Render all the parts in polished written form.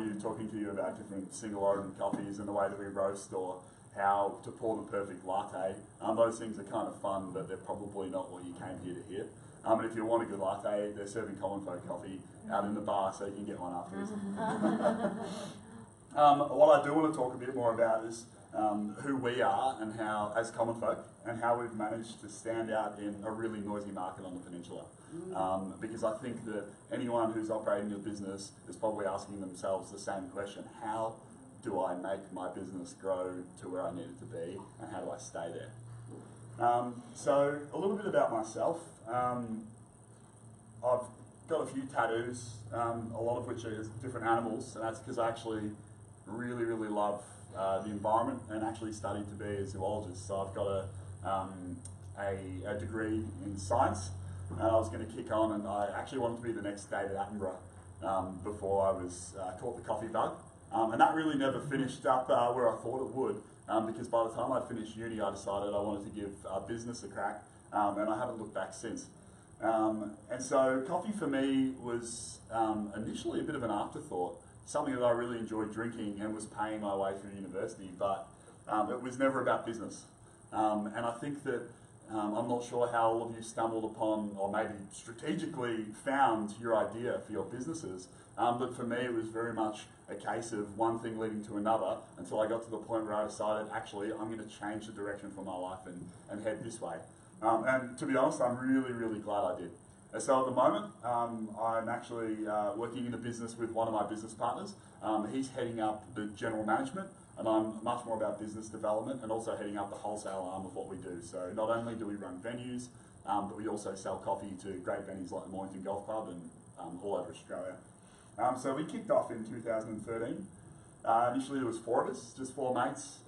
interview talking to you about different single origin coffees and the way that we roast or how to pour the perfect latte. Those things are kind of fun, but they're probably not what you came here to hear. And if you want a good latte, they're serving common folk coffee out in the bar, so you can get one afterwards. What I do want to talk a bit more about is who we are and how, as common folk, and how we've managed to stand out in a really noisy market on the peninsula. Because I think that anyone who's operating a business is probably asking themselves the same question: how do I make my business grow to where I need it to be, and how do I stay there? So a little bit about myself. I've got a few tattoos, a lot of which are different animals, and that's because I actually really, really love the environment and actually studied to be a zoologist. So I've got a degree in science, and I was going to kick on, and I actually wanted to be the next David Attenborough before I was caught the coffee bug. And that really never finished up where I thought it would, because by the time I finished uni, I decided I wanted to give business a crack, and I haven't looked back since. And so coffee for me was initially a bit of an afterthought, something that I really enjoyed drinking and was paying my way through university, but it was never about business. And I think that I'm not sure how all of you stumbled upon, or maybe strategically found, your idea for your businesses, but for me it was very much a case of one thing leading to another until I got to the point where I decided, actually, I'm going to change the direction for my life and head this way. And to be honest, I'm really, really glad I did. So at the moment, I'm actually working in a business with one of my business partners. He's heading up the general management, and I'm much more about business development and also heading up the wholesale arm of what we do. So not only do we run venues, but we also sell coffee to great venues like the Mornington Golf Club and all over Australia. So we kicked off in 2013. Initially there was 4 of us, just 4 mates.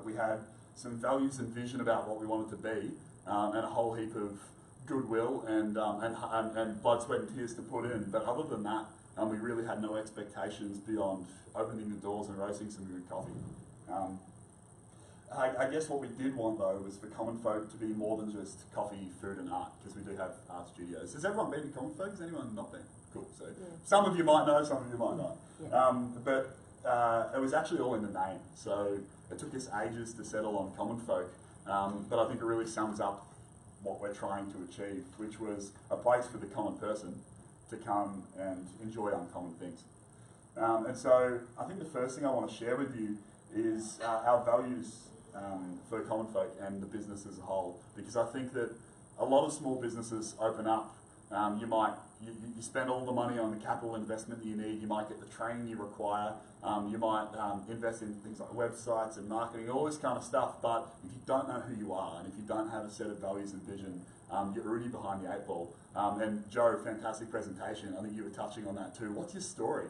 We had some values and vision about what we wanted to be, and a whole heap of goodwill and blood, sweat and tears to put in. But other than that, we really had no expectations beyond opening the doors and roasting some good coffee. I guess what we did want, though, was for Common Folk to be more than just coffee, food and art, because we do have art studios. Has everyone been to Common Folk? Has anyone not been? Cool. So yeah. Some of you might know, some of you might not. Yeah. But it was actually all in the name. So it took us ages to settle on Common Folk, but I think it really sums up what we're trying to achieve, which was a place for the common person to come and enjoy uncommon things. And so I think the first thing I want to share with you is our values for Common Folk and the business as a whole, because I think that a lot of small businesses open up. You spend all the money on the capital investment that you need, you might get the training you require, you might invest in things like websites and marketing, all this kind of stuff, but if you don't know who you are and if you don't have a set of values and vision, you're already behind the 8 ball. And Joe, fantastic presentation, I think you were touching on that too. What's your story?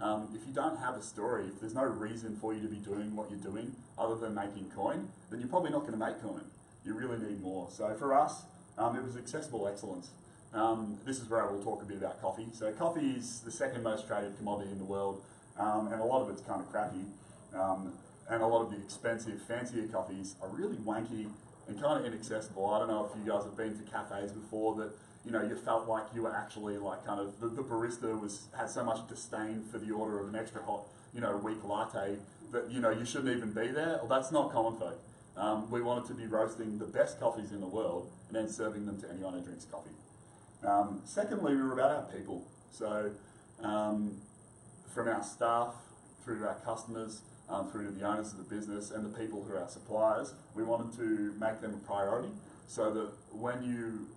If you don't have a story, if there's no reason for you to be doing what you're doing other than making coin, then you're probably not going to make coin. You really need more. So for us, it was accessible excellence. This is where I will talk a bit about coffee. So coffee is the 2nd most traded commodity in the world, and a lot of it's kind of crappy. And a lot of the expensive, fancier coffees are really wanky and kind of inaccessible. I don't know if you guys have been to cafes before that, you know, you felt like you were actually like kind of, the barista had so much disdain for the order of an extra hot, you know, weak latte that, you know, you shouldn't even be there. Well, that's not Common Folk. We wanted to be roasting the best coffees in the world and then serving them to anyone who drinks coffee. Secondly, we were about our people. So from our staff through to our customers, through to the owners of the business and the people who are our suppliers, we wanted to make them a priority so that when you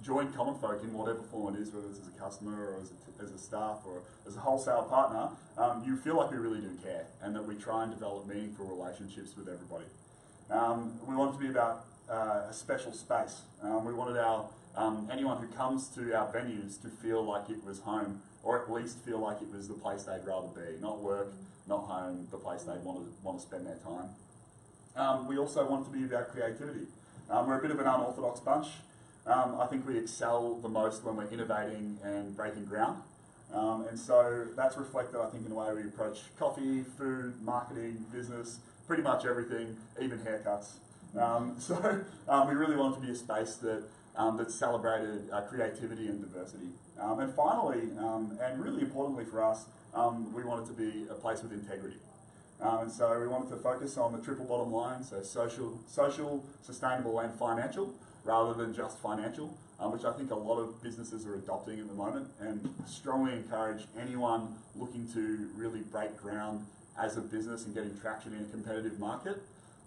join Common Folk in whatever form it is, whether it's as a customer or as a staff or as a wholesale partner, you feel like we really do care and that we try and develop meaningful relationships with everybody. We wanted to be about a special space. We wanted anyone who comes to our venues to feel like it was home, or at least feel like it was the place they'd rather be, not work, not home, the place they'd want to spend their time. We also want to be about creativity. We're a bit of an unorthodox bunch. I think we excel the most when we're innovating and breaking ground. And so that's reflected, I think, in the way we approach coffee, food, marketing, business, pretty much everything, even haircuts. So we really want to be a space that celebrated creativity and diversity. And finally, and really importantly for us, we wanted to be a place with integrity. And so we wanted to focus on the triple bottom line, so social, sustainable and financial, rather than just financial, which I think a lot of businesses are adopting at the moment, and strongly encourage anyone looking to really break ground as a business and getting traction in a competitive market.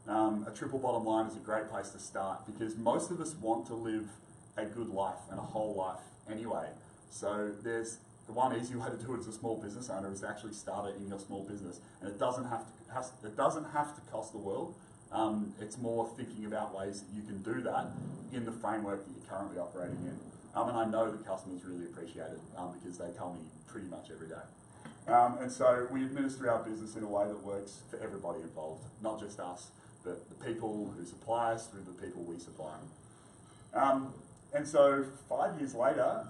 A triple bottom line is a great place to start, because most of us want to live a good life and a whole life anyway. So there's the one easy way to do it as a small business owner is to actually start it in your small business, and it doesn't have to cost the world. It's more thinking about ways that you can do that in the framework that you're currently operating in. And I know the customers really appreciate it because they tell me pretty much every day. And so we administer our business in a way that works for everybody involved, not just us, but the people who supply us through the people we supply. And so 5 years later,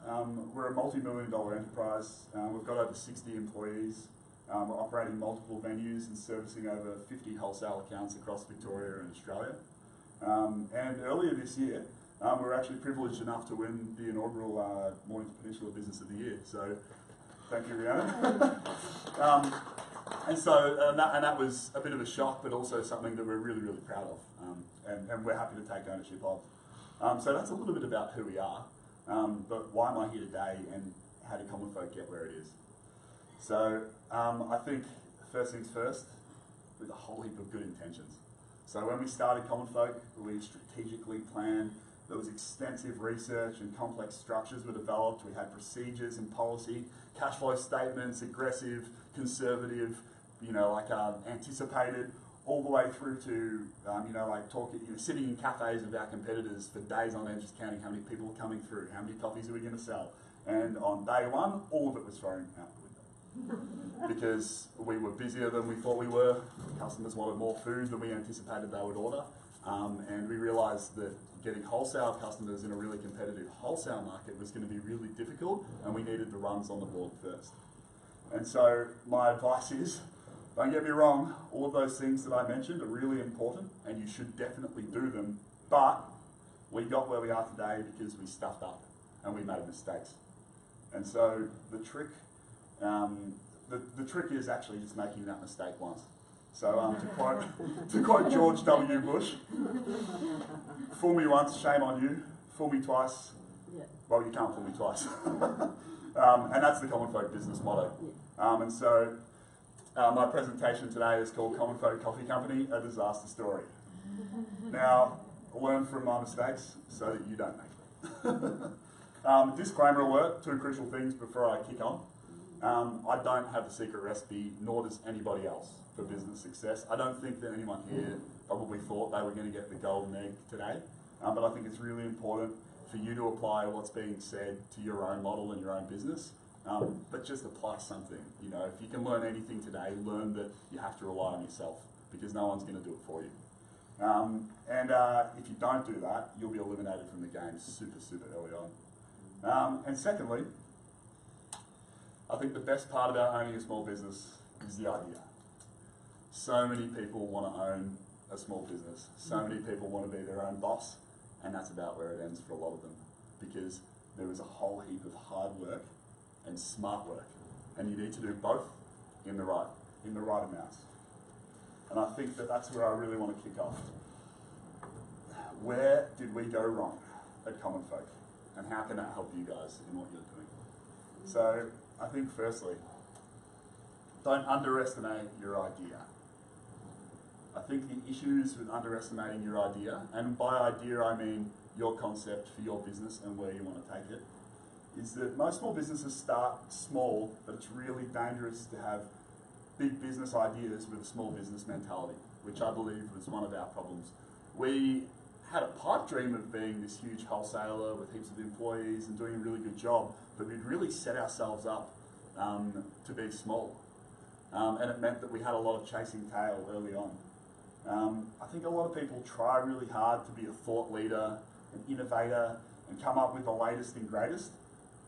we're a multi-million-dollar enterprise. We've got over 60 employees. We're operating multiple venues and servicing over 50 wholesale accounts across Victoria and Australia. And earlier this year, we were actually privileged enough to win the inaugural Mornington Peninsula Business of the Year. So thank you, Rihanna. And that was a bit of a shock, but also something that we're really, really proud of, and we're happy to take ownership of. So that's a little bit about who we are, but why am I here today, and how did Common Folk get where it is? So I think first things first, with a whole heap of good intentions. So when we started Common Folk, we strategically planned. There was extensive research and complex structures were developed. We had procedures and policy, cash flow statements, aggressive, conservative, anticipated, all the way through to, sitting in cafes with our competitors for days on end, just counting how many people were coming through, how many coffees are we going to sell. And on day one, all of it was thrown out the window. Because we were busier than we thought we were, customers wanted more food than we anticipated they would order, and we realised that getting wholesale customers in a really competitive wholesale market was going to be really difficult, and we needed the runs on the board first. And so my advice is, don't get me wrong, all of those things that I mentioned are really important, and you should definitely do them, but we got where we are today because we stuffed up and we made mistakes. And so the trick is actually just making that mistake once. So to quote George W. Bush, fool me once, shame on you. Fool me twice, well, you can't fool me twice. And that's the Common Folk business motto. And so my presentation today is called Common Folk Coffee Company, A Disaster Story. Now, learn from my mistakes so that you don't make them. Disclaimer alert, two crucial things before I kick on. I don't have the secret recipe, nor does anybody else, for business success. I don't think that anyone here probably thought they were going to get the golden egg today, but I think it's really important for you to apply what's being said to your own model and your own business, but just apply something. If you can learn anything today, learn that you have to rely on yourself, because no one's going to do it for you. If you don't do that, you'll be eliminated from the game super, super early on. And secondly, I think the best part about owning a small business is the idea. So many people want to own a small business. So many people want to be their own boss, and that's about where it ends for a lot of them, because there is a whole heap of hard work and smart work, and you need to do both in the right amounts. And I think that that's where I really want to kick off. Where did we go wrong at Common Folk, and how can that help you guys in what you're doing? So I think firstly, don't underestimate your idea. I think the issues with underestimating your idea, and by idea I mean your concept for your business and where you want to take it, is that most small businesses start small, but it's really dangerous to have big business ideas with a small business mentality, which I believe was one of our problems. We had a pipe dream of being this huge wholesaler with heaps of employees and doing a really good job, but we'd really set ourselves up to be small. And it meant that we had a lot of chasing tail early on. I think a lot of people try really hard to be a thought leader, an innovator, and come up with the latest and greatest.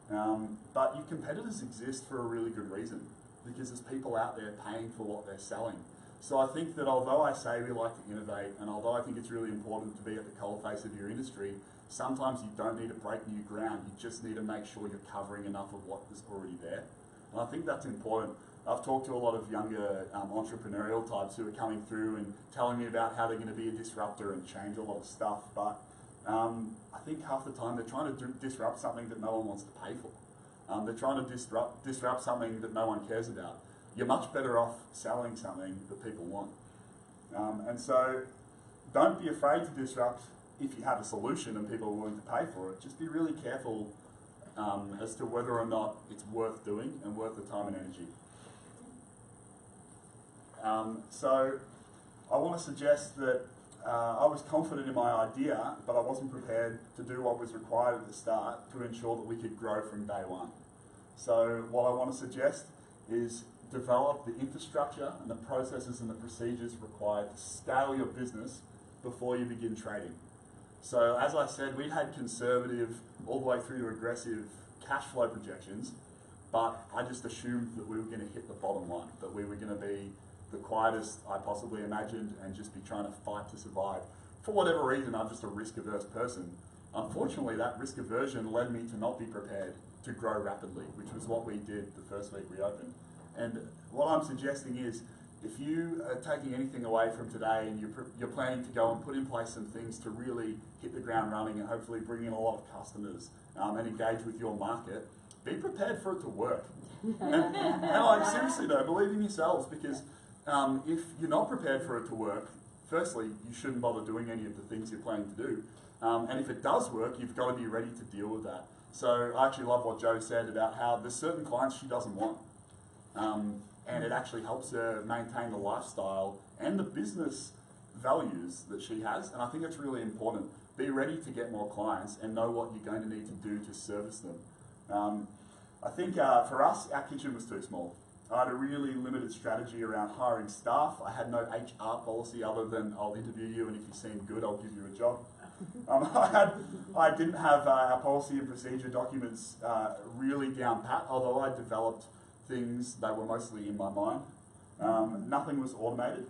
But your competitors exist for a really good reason, because there's people out there paying for what they're selling. So I think that although I say we like to innovate, and although I think it's really important to be at the coalface of your industry, sometimes you don't need to break new ground. You just need to make sure you're covering enough of what is already there. And I think that's important. I've talked to a lot of younger entrepreneurial types who are coming through and telling me about how they're going to be a disruptor and change a lot of stuff, but I think half the time they're trying to disrupt something that no one wants to pay for. They're trying to disrupt something that no one cares about. You're much better off selling something that people want. And so don't be afraid to disrupt if you have a solution and people are willing to pay for it. Just be really careful as to whether or not it's worth doing and worth the time and energy. So I want to suggest that I was confident in my idea, but I wasn't prepared to do what was required at the start to ensure that we could grow from day one. So what I want to suggest is develop the infrastructure and the processes and the procedures required to scale your business before you begin trading. So as I said, we had conservative all the way through to aggressive cash flow projections, but I just assumed that we were going to hit the bottom line, that we were going to be the quietest I possibly imagined and just be trying to fight to survive. For whatever reason, I'm just a risk-averse person. Unfortunately, that risk aversion led me to not be prepared to grow rapidly, which was what we did the first week we opened. And what I'm suggesting is, if you are taking anything away from today and you're planning to go and put in place some things to really hit the ground running and hopefully bring in a lot of customers and engage with your market, be prepared for it to work. And like, seriously though, believe in yourselves, because if you're not prepared for it to work, firstly, you shouldn't bother doing any of the things you're planning to do. And if it does work, you've got to be ready to deal with that. So I actually love what Jo said about how there's certain clients she doesn't want. And it actually helps her maintain the lifestyle and the business values that she has. And I think it's really important. Be ready to get more clients and know what you're going to need to do to service them. I think for us, our kitchen was too small. I had a really limited strategy around hiring staff. I had no HR policy other than I'll interview you, and if you seem good, I'll give you a job. I didn't have our policy and procedure documents really down pat, although I developed things that were mostly in my mind. Nothing was automated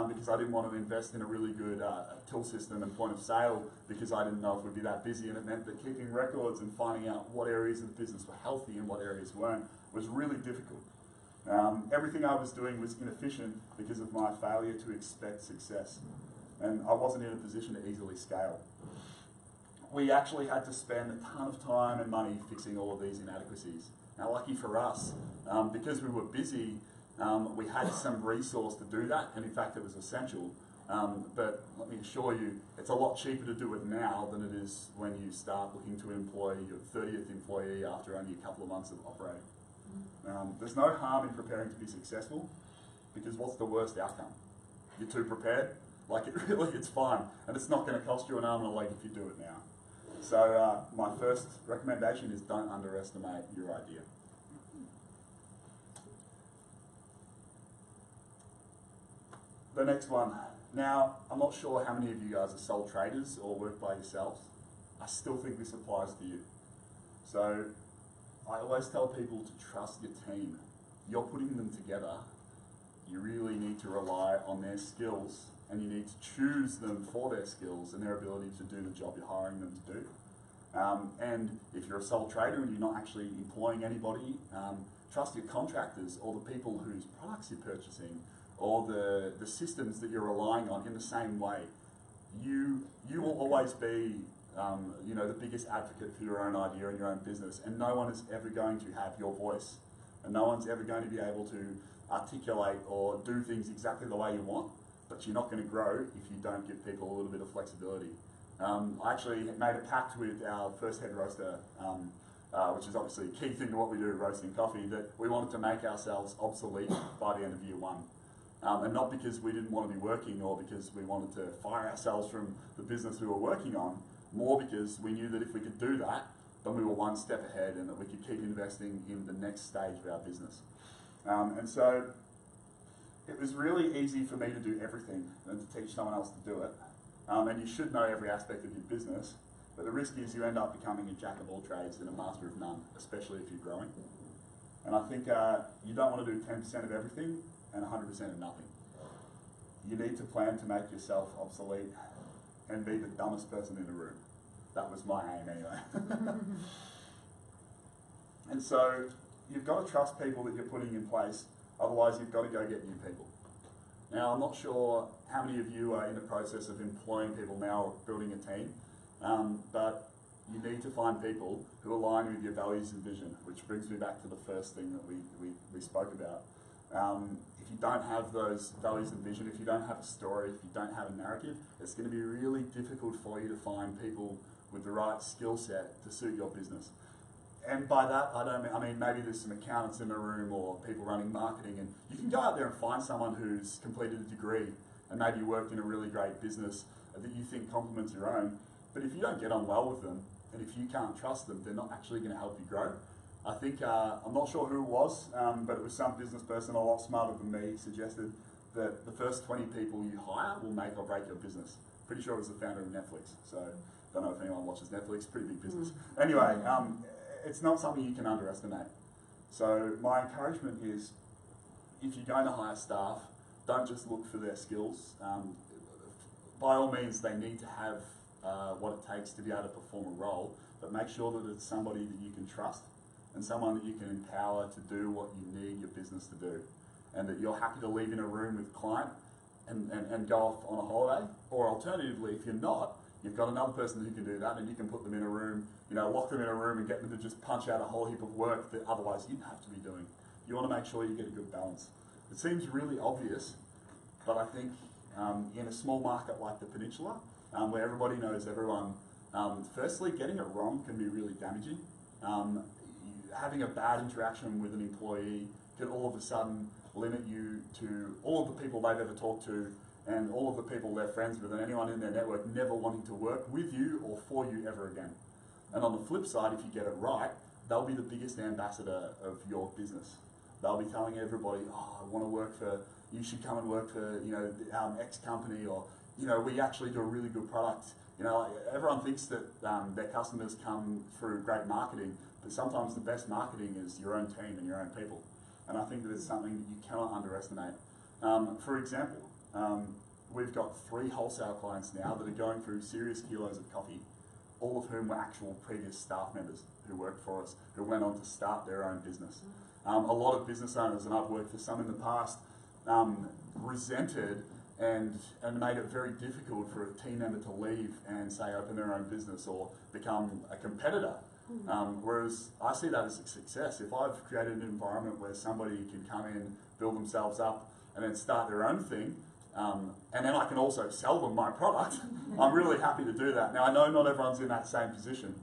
because I didn't want to invest in a really good till system and point of sale because I didn't know if we'd be that busy, and it meant that keeping records and finding out what areas of the business were healthy and what areas weren't was really difficult. Everything I was doing was inefficient because of my failure to expect success, and I wasn't in a position to easily scale. We actually had to spend a ton of time and money fixing all of these inadequacies. Now, lucky for us, because we were busy, we had some resource to do that, and in fact it was essential. But let me assure you, it's a lot cheaper to do it now than it is when you start looking to employ your 30th employee after only a couple of months of operating. There's no harm in preparing to be successful, because what's the worst outcome? You're too prepared? Like, it really, it's fine, and it's not going to cost you an arm and a leg if you do it now. So my first recommendation is don't underestimate your idea. The next one. Now, I'm not sure how many of you guys are sole traders or work by yourselves. I still think this applies to you. So I always tell people to trust your team. You're putting them together. You really need to rely on their skills, and you need to choose them for their skills and their ability to do the job you're hiring them to do. And if you're a sole trader and you're not actually employing anybody, trust your contractors or the people whose products you're purchasing or the systems that you're relying on in the same way. You will always be the biggest advocate for your own idea and your own business, and no one is ever going to have your voice, and no one's ever going to be able to articulate or do things exactly the way you want, but you're not going to grow if you don't give people a little bit of flexibility. I actually made a pact with our first head roaster, which is obviously a key thing to what we do, roasting coffee, that we wanted to make ourselves obsolete by the end of year one. And not because we didn't want to be working or because we wanted to fire ourselves from the business we were working on, more because we knew that if we could do that, then we were one step ahead and that we could keep investing in the next stage of our business. And so it was really easy for me to do everything and to teach someone else to do it. And you should know every aspect of your business, but the risk is you end up becoming a jack of all trades and a master of none, especially if you're growing. And I think you don't want to do 10% of everything and 100% of nothing. You need to plan to make yourself obsolete and be the dumbest person in the room. That was my aim anyway. And so you've got to trust people that you're putting in place. Otherwise, you've got to go get new people. Now, I'm not sure how many of you are in the process of employing people now or building a team, but you need to find people who align with your values and vision, which brings me back to the first thing that we spoke about. If you don't have those values and vision, if you don't have a story, if you don't have a narrative, it's going to be really difficult for you to find people with the right skill set to suit your business. And by that, I mean maybe there's some accountants in the room or people running marketing, and you can go out there and find someone who's completed a degree and maybe worked in a really great business that you think complements your own. But if you don't get on well with them, and if you can't trust them, they're not actually going to help you grow. I think, I'm not sure who it was, but it was some business person a lot smarter than me suggested that the first 20 people you hire will make or break your business. Pretty sure it was the founder of Netflix, so don't know if anyone watches Netflix, pretty big business. Anyway, it's not something you can underestimate. So my encouragement is, if you're going to hire staff, don't just look for their skills. By all means, they need to have what it takes to be able to perform a role, but make sure that it's somebody that you can trust and someone that you can empower to do what you need your business to do, and that you're happy to leave in a room with a client and go off on a holiday. Or alternatively, if you're not, you've got another person who can do that, and you can put them in a room, lock them in a room and get them to just punch out a whole heap of work that otherwise you'd have to be doing. You want to make sure you get a good balance. It seems really obvious, but I think in a small market like the Peninsula, where everybody knows everyone, firstly, getting it wrong can be really damaging. Having a bad interaction with an employee can all of a sudden limit you to all of the people they've ever talked to and all of the people they're friends with and anyone in their network never wanting to work with you or for you ever again. And on the flip side, if you get it right, they'll be the biggest ambassador of your business. They'll be telling everybody, oh, I want to work for, you should come and work for, X company, or, we actually do a really good product. Everyone thinks that their customers come through great marketing, but sometimes the best marketing is your own team and your own people. And I think that it's something that you cannot underestimate. For example, we've got 3 wholesale clients now that are going through serious kilos of coffee, all of whom were actual previous staff members who worked for us, who went on to start their own business. A lot of business owners, and I've worked for some in the past, resented and made it very difficult for a team member to leave and, say, open their own business or become a competitor. Whereas I see that as a success. If I've created an environment where somebody can come in, build themselves up, and then start their own thing, and then I can also sell them my product, I'm really happy to do that. Now, I know not everyone's in that same position,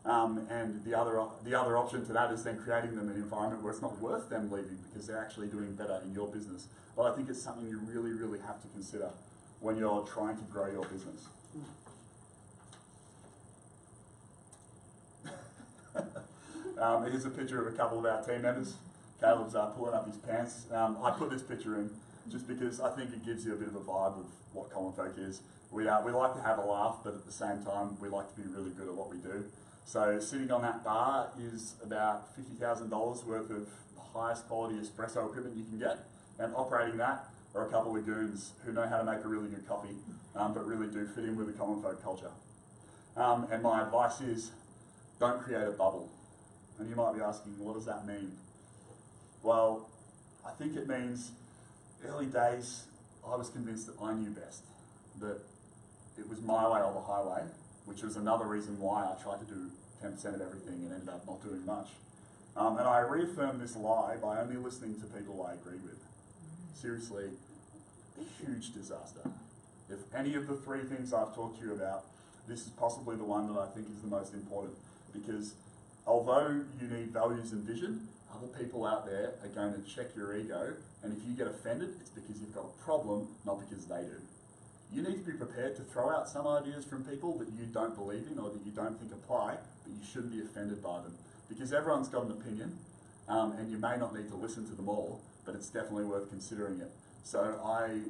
and the other option to that is then creating them an environment where it's not worth them leaving because they're actually doing better in your business. But I think it's something you really, really have to consider when you're trying to grow your business. Here's a picture of a couple of our team members. Caleb's pulling up his pants. I put this picture in just because I think it gives you a bit of a vibe of what Common Folk is. We like to have a laugh, but at the same time, we like to be really good at what we do. So sitting on that bar is about $50,000 worth of the highest quality espresso equipment you can get, and operating that are a couple of goons who know how to make a really good coffee, but really do fit in with the Common Folk culture. And my advice is, don't create a bubble. And you might be asking, what does that mean? Well, I think it means early days, I was convinced that I knew best, that it was my way or the highway, which was another reason why I tried to do 10% of everything and ended up not doing much. And I reaffirmed this lie by only listening to people I agreed with. Seriously, a huge disaster. If any of the 3 things I've talked to you about, this is possibly the one that I think is the most important, because although you need values and vision, other people out there are going to check your ego, and if you get offended, it's because you've got a problem, not because they do. You need to be prepared to throw out some ideas from people that you don't believe in or that you don't think apply, but you shouldn't be offended by them. Because everyone's got an opinion, and you may not need to listen to them all, but it's definitely worth considering it. So I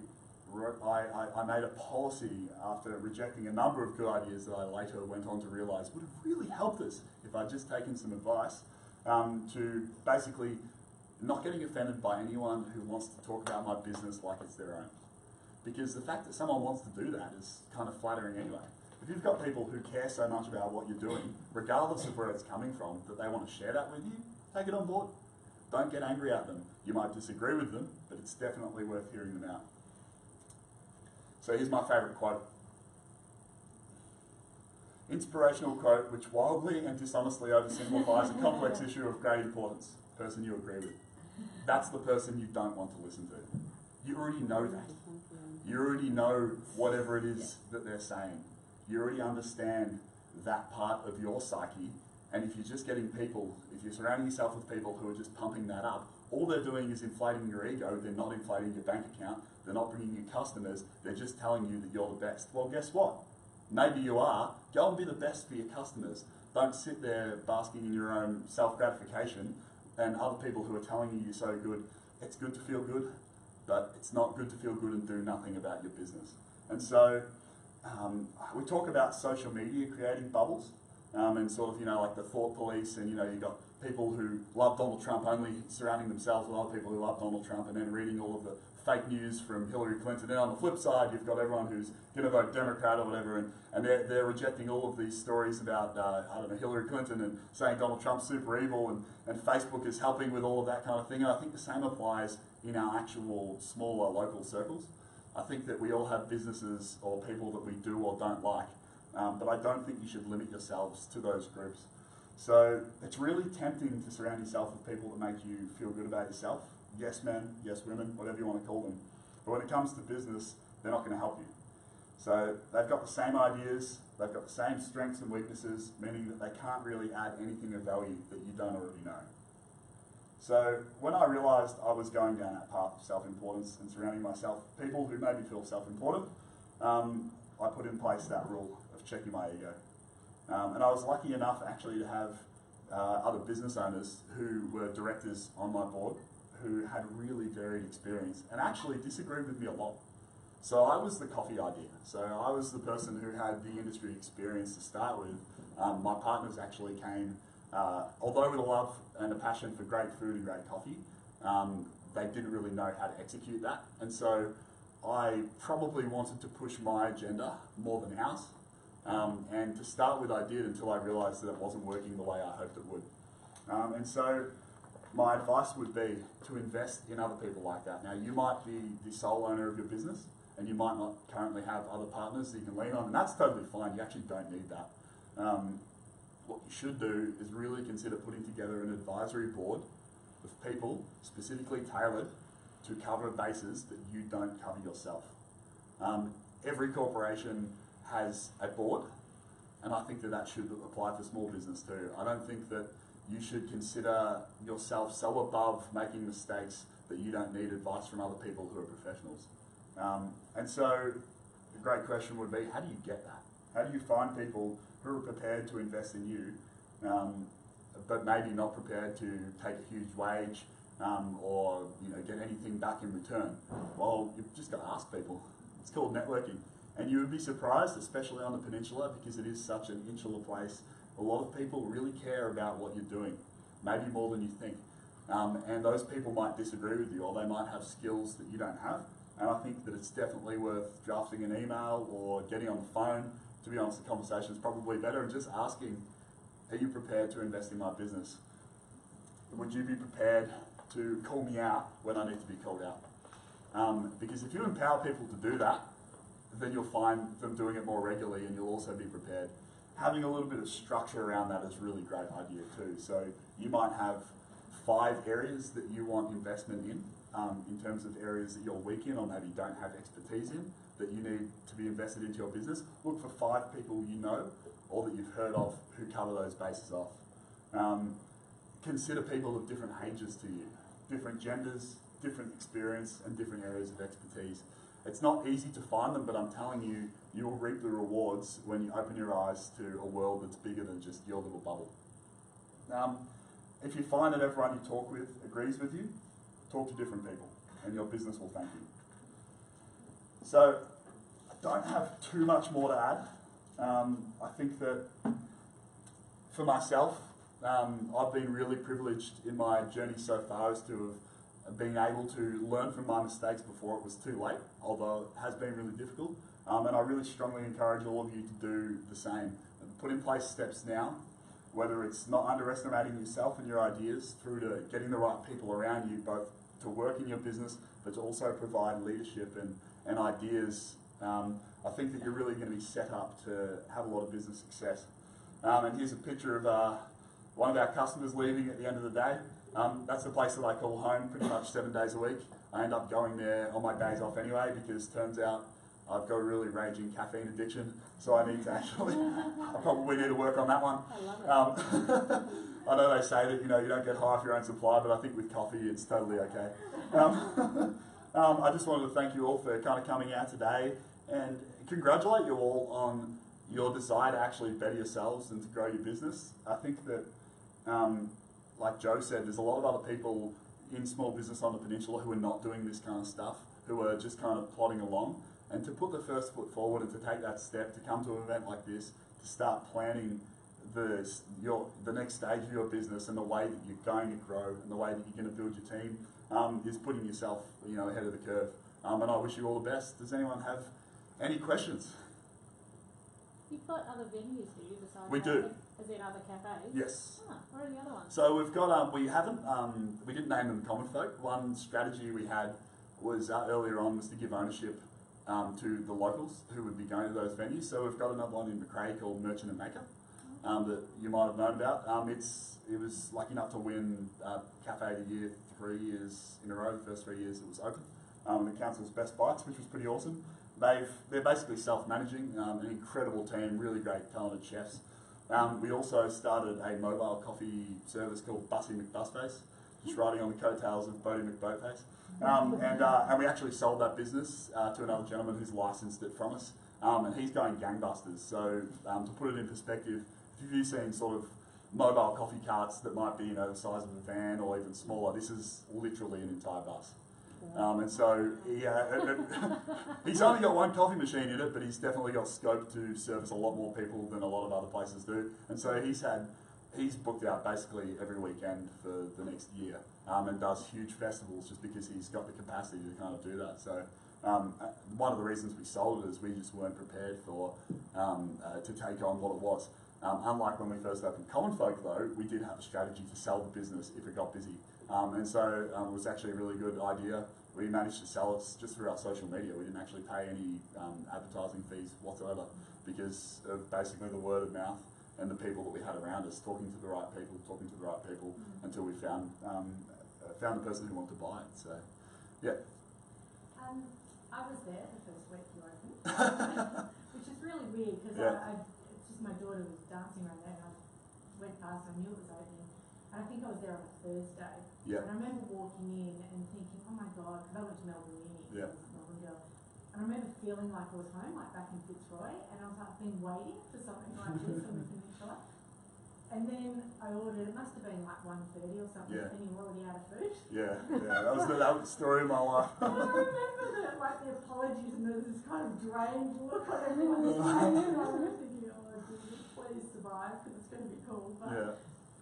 made a policy after rejecting a number of good ideas that I later went on to realise would have really helped us if I'd just taken some advice, to basically not getting offended by anyone who wants to talk about my business like it's their own. Because the fact that someone wants to do that is kind of flattering anyway. If you've got people who care so much about what you're doing, regardless of where it's coming from, that they want to share that with you, take it on board. Don't get angry at them. You might disagree with them, but it's definitely worth hearing them out. So here's my favourite quote. Inspirational quote which wildly and dishonestly oversimplifies a complex issue of great importance. Person you agree with. That's the person you don't want to listen to. You already know that. You already know whatever it is that they're saying. You already understand that part of your psyche. And if you're just getting people, if you're surrounding yourself with people who are just pumping that up, all they're doing is inflating your ego. They're not inflating your bank account. They're not bringing you customers. They're just telling you that you're the best. Well, guess what? Maybe you are. Go and be the best for your customers. Don't sit there basking in your own self-gratification and other people who are telling you you're so good. It's good to feel good, but it's not good to feel good and do nothing about your business. And so we talk about social media creating bubbles. And sort of, like the thought police, and you've got people who love Donald Trump only surrounding themselves with other people who love Donald Trump and then reading all of the fake news from Hillary Clinton. And on the flip side, you've got everyone who's going to vote Democrat or whatever, and they're rejecting all of these stories about, Hillary Clinton and saying Donald Trump's super evil, and Facebook is helping with all of that kind of thing. And I think the same applies in our actual smaller local circles. I think that we all have businesses or people that we do or don't like. But I don't think you should limit yourselves to those groups. So it's really tempting to surround yourself with people that make you feel good about yourself. Yes men, yes women, whatever you want to call them. But when it comes to business, they're not going to help you. So they've got the same ideas, they've got the same strengths and weaknesses, meaning that they can't really add anything of value that you don't already know. So when I realised I was going down that path of self-importance and surrounding myself with people who made me feel self-important, I put in place that rule of checking my ego. And I was lucky enough actually to have other business owners who were directors on my board who had really varied experience and actually disagreed with me a lot. So I was the coffee idea. So I was the person who had the industry experience to start with. My partners actually came, although with a love and a passion for great food and great coffee, they didn't really know how to execute that. And so I probably wanted to push my agenda more than ours. And to start with I did until I realised that it wasn't working the way I hoped it would. And so my advice would be to invest in other people like that. Now you might be the sole owner of your business and you might not currently have other partners that you can lean on, and that's totally fine. You actually don't need that. What you should do is really consider putting together an advisory board of people specifically tailored to cover bases that you don't cover yourself. Every corporation has a board, and I think that that should apply for small business too. I don't think that you should consider yourself so above making mistakes that you don't need advice from other people who are professionals. And so the great question would be, how do you get that? How do you find people who are prepared to invest in you, but maybe not prepared to take a huge wage or get anything back in return? Well, you've just got to ask people. It's called networking. And you would be surprised, especially on the peninsula, because it is such an insular place. A lot of people really care about what you're doing, maybe more than you think. And those people might disagree with you, or they might have skills that you don't have. And I think that it's definitely worth drafting an email or getting on the phone. To be honest, the conversation is probably better, and just asking, are you prepared to invest in my business? Would you be prepared to call me out when I need to be called out? Because if you empower people to do that, then you'll find them doing it more regularly, and you'll also be prepared. Having a little bit of structure around that is a really great idea too. So you might have 5 areas that you want investment in terms of areas that you're weak in or maybe don't have expertise in, that you need to be invested into your business. Look for 5 people you know or that you've heard of who cover those bases off. Consider people of different ages to you, different genders, different experience, and different areas of expertise. It's not easy to find them, but I'm telling you, you'll reap the rewards when you open your eyes to a world that's bigger than just your little bubble. If you find that everyone you talk with agrees with you, talk to different people, and your business will thank you. So, I don't have too much more to add. I think that for myself, I've been really privileged in my journey so far as to have been able to learn from my mistakes before it was too late, although it has been really difficult. And I really strongly encourage all of you to do the same. Put in place steps now whether it's not underestimating yourself and your ideas through to getting the right people around you, both to work in your business, but to also provide leadership and ideas, I think that you're really going to be set up to have a lot of business success. And here's a picture of one of our customers leaving at the end of the day. That's the place that I call home pretty much 7 days a week. I end up going there on my days off anyway, because it turns out I've got a really raging caffeine addiction, so I need to actually, I probably need to work on that one. I love it. I know they say that, you know, you don't get high off your own supply, but I think with coffee it's totally okay. I just wanted to thank you all for kind of coming out today and congratulate you all on your desire to actually better yourselves and to grow your business. I think that, like Joe said, there's a lot of other people in small business on the peninsula who are not doing this kind of stuff, who are just kind of plodding along. And to put the first foot forward and to take that step, to come to an event like this, to start planning the next stage of your business and the way that you're going to grow and the way that you're going to build your team, is putting yourself, you know, ahead of the curve. And I wish you all the best. Does anyone have any questions? You've got other venues here besides We do. As in other cafes? Yes. Ah, what are the other ones? So we've got, we didn't name them Common Folk. One strategy we had was earlier on was to give ownership to the locals who would be going to those venues. So we've got another one in Macrae called Merchant and Maker that you might have known about. It was lucky enough to win Cafe of the Year 3 years in a row. The first 3 years it was open. The council's Best Bites, which was pretty awesome. They're basically self-managing, an incredible team, really great talented chefs. We also started a mobile coffee service called Bussy McBusface, just riding on the coattails of Bodie McBoatface. And we actually sold that business to another gentleman who's licensed it from us, and he's going gangbusters. So to put it in perspective, if you've seen sort of mobile coffee carts that might be, you know, the size of a van or even smaller, this is literally an entire bus. And so he's only got one coffee machine in it, but he's definitely got scope to service a lot more people than a lot of other places do. And so he's booked out basically every weekend for the next year, and does huge festivals just because he's got the capacity to kind of do that. So one of the reasons we sold it is we just weren't prepared for to take on what it was. Unlike when we first opened Common Folk though, we did have a strategy to sell the business if it got busy. And so it was actually a really good idea. We managed to sell it just through our social media. We didn't actually pay any advertising fees whatsoever because of basically the word of mouth and the people that we had around us, talking to the right people, until we found the person who wanted to buy it. So, yeah. I was there the first week you opened, which is really weird because it's just my daughter was dancing around there and I went past, I knew it was opening. And I think I was there on a Thursday. Yeah. And I remember walking in and thinking, oh my God, because I went to Melbourne Uni, Yeah. I was a Melbourne girl. And I remember feeling like I was home, like back in Fitzroy, and I was like, I've been waiting for something like this on the peninsula. And then I ordered, it must have been like 1:30 or something, Yeah. and you were already out of food. Yeah, that was the story of my life. And I remember the apologies and there was this kind of drained look on everyone's face. And I was thinking, oh Jesus, please survive, because it's going to be cool. But, Yeah.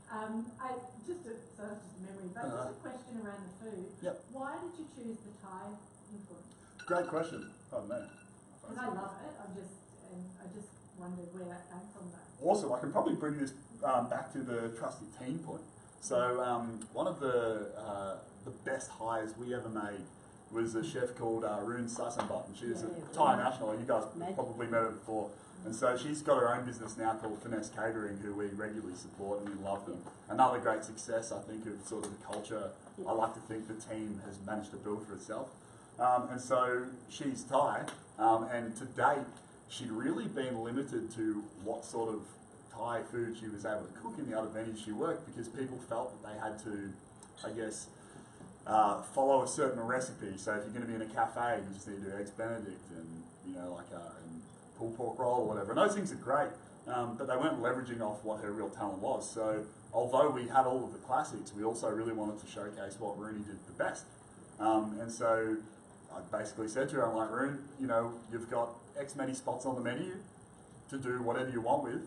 so that's just a memory, but just a question around the food. Yep. Why did you choose the Thai influence? Great question. Oh man. Because I love it. I just wondered where that came from though. Awesome. I can probably bring this back to the trusty team point. So one of the best hires we ever made was a chef called Rune Sasambat, and she's a Thai national. You guys probably met her before. And so she's got her own business now called Finesse Catering, who we regularly support and we love them. Another great success, I think, of sort of the culture I like to think the team has managed to build for itself. And so she's Thai, and to date, she'd really been limited to what sort of Thai food she was able to cook in the other venues she worked, because people felt that they had to, I guess, follow a certain recipe. So if you're going to be in a cafe, you just need to do eggs Benedict and, you know, like and pulled pork roll or whatever. And those things are great, but they weren't leveraging off what her real talent was. So although we had all of the classics, we also really wanted to showcase what Rooney did the best. And so I basically said to her, I'm like, Roon, you know, you've got X many spots on the menu to do whatever you want with,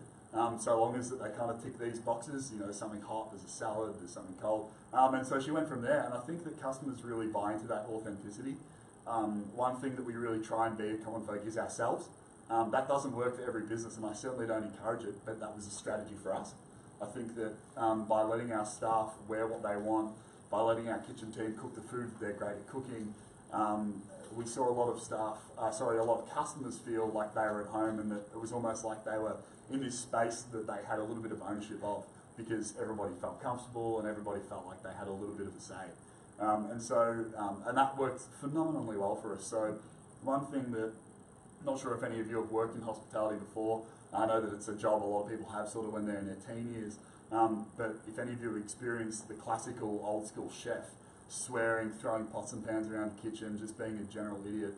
so long as that they kind of tick these boxes. You know, there's something hot, there's a salad, there's something cold. And so she went from there, and I think that customers really buy into that authenticity. One thing that we really try and be at Common Folk is ourselves. That doesn't work for every business, and I certainly don't encourage it, but that was a strategy for us. I think that by letting our staff wear what they want, by letting our kitchen team cook the food that they're great at cooking, we saw a lot of customers feel like they were at home, and that it was almost like they were in this space that they had a little bit of ownership of, because everybody felt comfortable and everybody felt like they had a little bit of a say. And that worked phenomenally well for us. So one thing that, not sure if any of you have worked in hospitality before, I know that it's a job a lot of people have sort of when they're in their teen years, but if any of you have experienced the classical old school chef swearing, throwing pots and pans around the kitchen, just being a general idiot,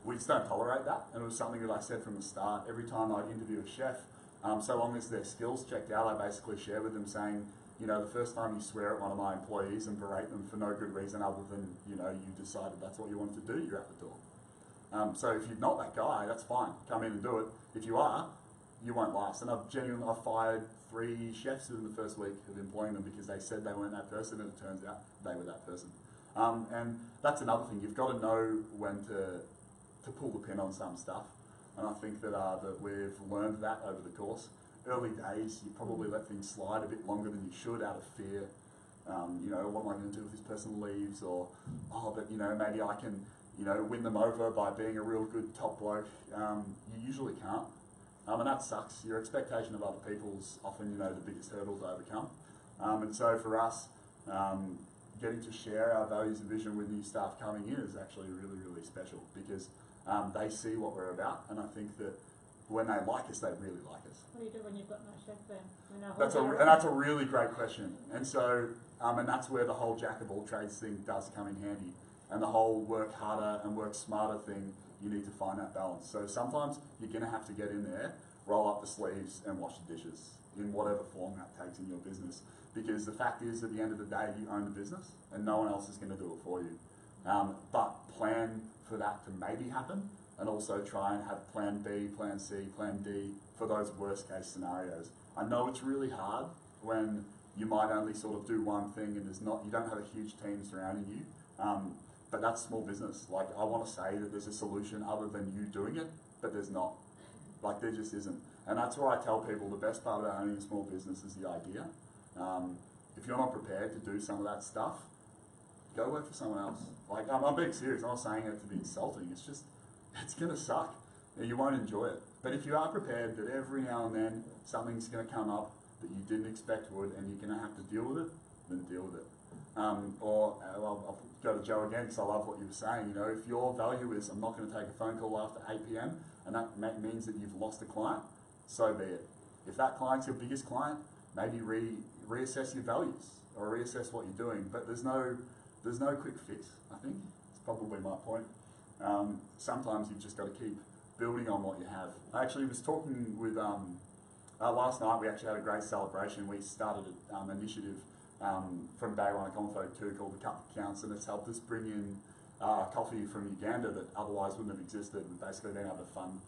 we just don't tolerate that. And it was something that I said from the start. Every time I interview a chef, so long as their skills checked out, I basically share with them saying, you know, the first time you swear at one of my employees and berate them for no good reason other than, you know, you decided that's what you wanted to do, you're out the door. So if you're not that guy, that's fine. Come in and do it. If you are, you won't last. And I've fired 3 chefs in the first week of employing them because they said they weren't that person, and it turns out they were that person. And that's another thing. You've got to know when to pull the pin on some stuff. And I think that we've learned that over the course. Early days, you probably let things slide a bit longer than you should out of fear. You know, what am I going to do if this person leaves? Or, but you know, maybe I can, you know, win them over by being a real good top bloke. You usually can't. And that sucks. Your expectation of other people's often, you know, the biggest hurdle to overcome. And so for us, getting to share our values and vision with new staff coming in is actually really, really special, because they see what we're about, and I think that when they like us, they really like us. What do you do when you've got no chef then? That's a really great question. And so, and that's where the whole jack of all trades thing does come in handy. And the whole work harder and work smarter thing, you need to find that balance. So sometimes you're going to have to get in there, roll up the sleeves and wash the dishes in whatever form that takes in your business. Because the fact is, at the end of the day, you own the business and no one else is going to do it for you. But plan for that to maybe happen, and also try and have plan B, plan C, plan D for those worst case scenarios. I know it's really hard when you might only sort of do one thing and you don't have a huge team surrounding you. But that's small business. Like, I want to say that there's a solution other than you doing it, but there's not. Like, there just isn't. And that's where I tell people the best part about owning a small business is the idea. If you're not prepared to do some of that stuff, go work for someone else. Like, I'm being serious. I'm not saying it to be insulting. It's just, it's going to suck. You won't enjoy it. But if you are prepared that every now and then something's going to come up that you didn't expect would, and you're going to have to deal with it, then deal with it. I'll go to Joe again because I love what you were saying. You know, if your value is, I'm not going to take a phone call after 8 p.m, and that means that you've lost a client, so be it. If that client's your biggest client, maybe reassess your values or reassess what you're doing. But there's no quick fix, I think. It's probably my point. Sometimes you've just got to keep building on what you have. I actually was talking with, last night we actually had a great celebration. We started an initiative from day one at Common Folk 2 called the Cup that Counts, and it's helped us bring in coffee from Uganda that otherwise wouldn't have existed. We've basically been able to fund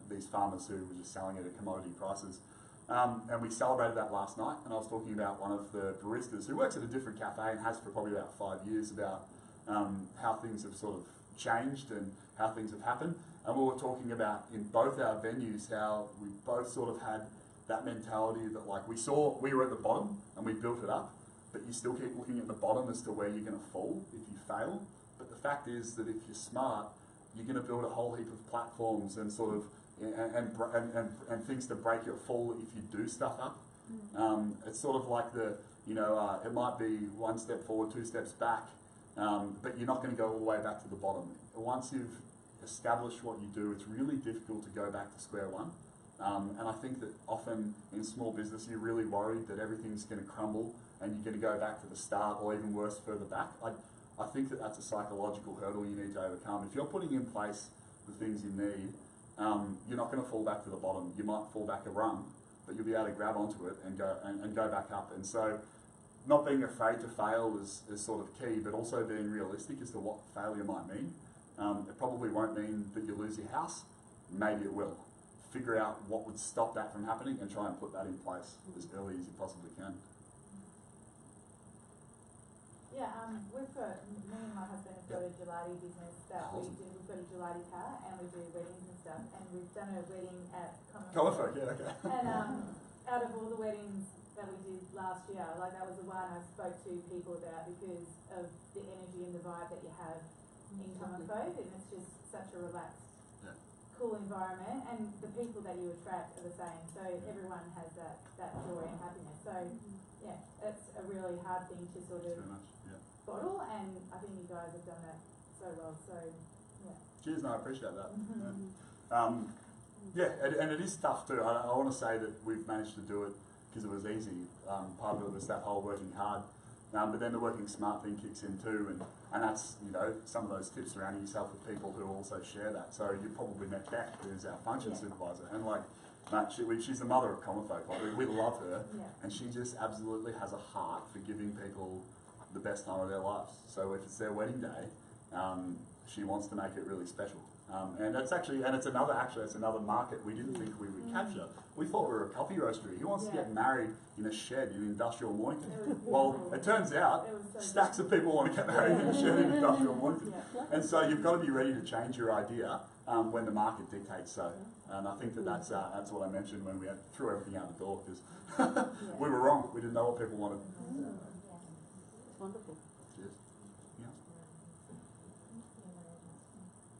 these farmers who were just selling it at commodity prices. And we celebrated that last night, and I was talking about one of the baristas who works at a different cafe and has for probably about 5 years, about how things have sort of changed and how things have happened. And we were talking about in both our venues how we both sort of had that mentality that, like, we were at the bottom and we built it up, but you still keep looking at the bottom as to where you're going to fall if you fail. But the fact is that if you're smart, you're going to build a whole heap of platforms and sort of and things to break your fall if you do stuff up. It's sort of like it might be 1 step forward, 2 steps back, but you're not going to go all the way back to the bottom. Once you've established what you do, it's really difficult to go back to square one. And I think that often in small business, you're really worried that everything's going to crumble and you're going to go back to the start, or even worse, further back. I think that that's a psychological hurdle you need to overcome. If you're putting in place the things you need, you're not going to fall back to the bottom. You might fall back a rung, but you'll be able to grab onto it and go back up. And so, not being afraid to fail is sort of key, but also being realistic as to what failure might mean. It probably won't mean that you lose your house. Maybe it will. Figure out what would stop that from happening and try and put that in place as early as you possibly can. Yeah, we've got, me and my husband have got a gelati business that we do. We've got a gelati car and we do weddings and stuff, and we've done a wedding at Common Folk, yeah, okay. out of all the weddings that we did last year, like that was the one I spoke to people about because of the energy and the vibe that you have in Common Folk, and it's just such a relaxed, cool environment, and the people that you attract are the same, so everyone has that joy and happiness. So yeah, it's a really hard thing to sort of bottle, and I think you guys have done that so well. So yeah. Cheers, no, I appreciate that. And it is tough too. I want to say that we've managed to do it because it was easy. Part of it was that whole working hard. But then the working smart thing kicks in too, and that's, you know, some of those tips surrounding yourself with people who also share that. So you probably met Beck, who's our function supervisor, and like, Matt, she's the mother of Common Folk. Like, we love her, and she just absolutely has a heart for giving people the best time of their lives. So if it's their wedding day, she wants to make it really special. And it's another market we didn't think we would capture. We thought we were a coffee roastery. Who wants to get married in a shed in industrial Mornington? Well, it turns out stacks of people want to get married in a shed in industrial Mornington. And so you've got to be ready to change your idea when the market dictates so. And I think that's what I mentioned when we threw everything out the door, because we were wrong. We didn't know what people wanted. It's wonderful. Cheers.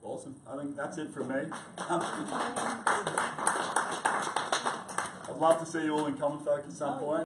Awesome. I think that's it from me. I'd love to see you all in Common Folk at some point.